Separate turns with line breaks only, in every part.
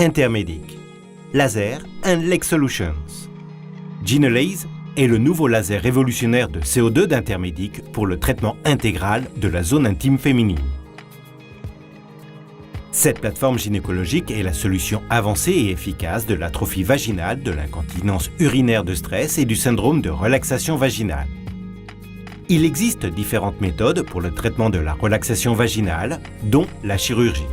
Intermedic. Laser and Lake Solutions. Genelase est le nouveau laser révolutionnaire de CO2 d'Intermedic pour le traitement intégral de la zone intime féminine. Cette plateforme gynécologique est la solution avancée et efficace de l'atrophie vaginale, de l'incontinence urinaire de stress et du syndrome de relaxation vaginale. Il existe différentes méthodes pour le traitement de la relaxation vaginale, dont la chirurgie.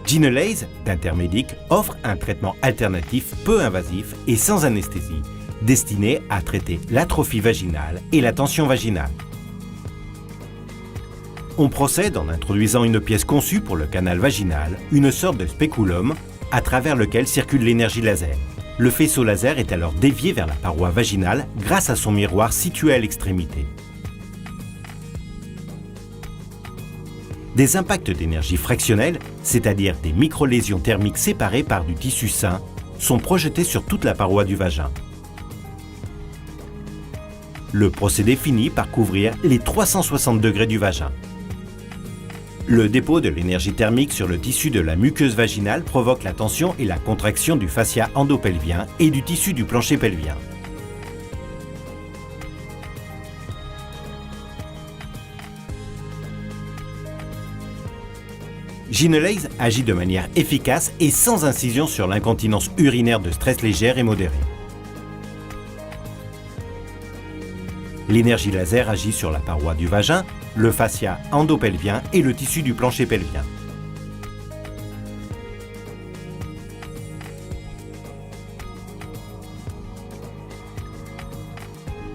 Genelase d'Intermedic offre un traitement alternatif peu invasif et sans anesthésie, destiné à traiter l'atrophie vaginale et la tension vaginale. On procède en introduisant une pièce conçue pour le canal vaginal, une sorte de spéculum, à travers lequel circule l'énergie laser. Le faisceau laser est alors dévié vers la paroi vaginale grâce à son miroir situé à l'extrémité. Des impacts d'énergie fractionnelle, c'est-à-dire des micro-lésions thermiques séparées par du tissu sain, sont projetés sur toute la paroi du vagin. Le procédé finit par couvrir les 360 degrés du vagin. Le dépôt de l'énergie thermique sur le tissu de la muqueuse vaginale provoque la tension et la contraction du fascia endopelvien et du tissu du plancher pelvien. Genelase agit de manière efficace et sans incision sur l'incontinence urinaire de stress légère et modérée. L'énergie laser agit sur la paroi du vagin, le fascia endopelvien et le tissu du plancher pelvien.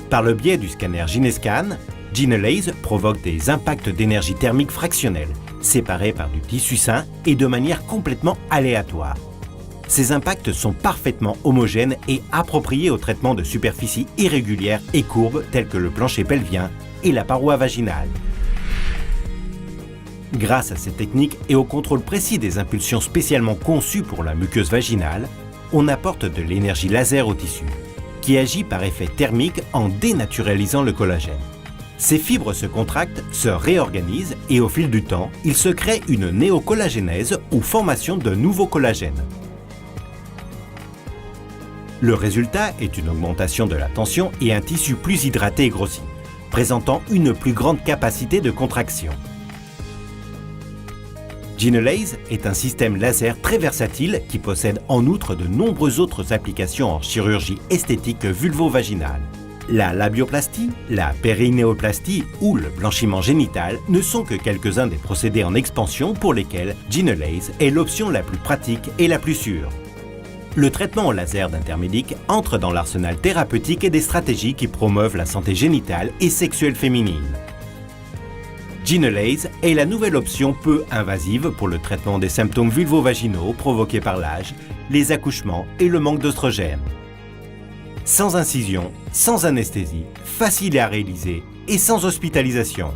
Par le biais du scanner Ginescan, Genelase provoque des impacts d'énergie thermique fractionnels, séparés par du tissu sain et de manière complètement aléatoire. Ces impacts sont parfaitement homogènes et appropriés au traitement de superficies irrégulières et courbes telles que le plancher pelvien et la paroi vaginale. Grâce à ces techniques et au contrôle précis des impulsions spécialement conçues pour la muqueuse vaginale, on apporte de l'énergie laser au tissu, qui agit par effet thermique en dénaturalisant le collagène. Ces fibres se contractent, se réorganisent et au fil du temps, il se crée une néocollagénèse ou formation de nouveaux collagènes. Le résultat est une augmentation de la tension et un tissu plus hydraté et grossi, présentant une plus grande capacité de contraction. Genelase est un système laser très versatile qui possède en outre de nombreuses autres applications en chirurgie esthétique vulvo-vaginale. La labioplastie, la périnéoplastie ou le blanchiment génital ne sont que quelques-uns des procédés en expansion pour lesquels Genelase est l'option la plus pratique et la plus sûre. Le traitement au laser d'Intermedic entre dans l'arsenal thérapeutique et des stratégies qui promeuvent la santé génitale et sexuelle féminine. Genelase est la nouvelle option peu invasive pour le traitement des symptômes vulvo-vaginaux provoqués par l'âge, les accouchements et le manque d'œstrogène. Sans incision, sans anesthésie, facile à réaliser et sans hospitalisation.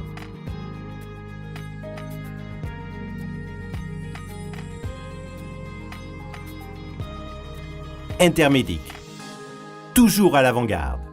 Intermedic, toujours à l'avant-garde.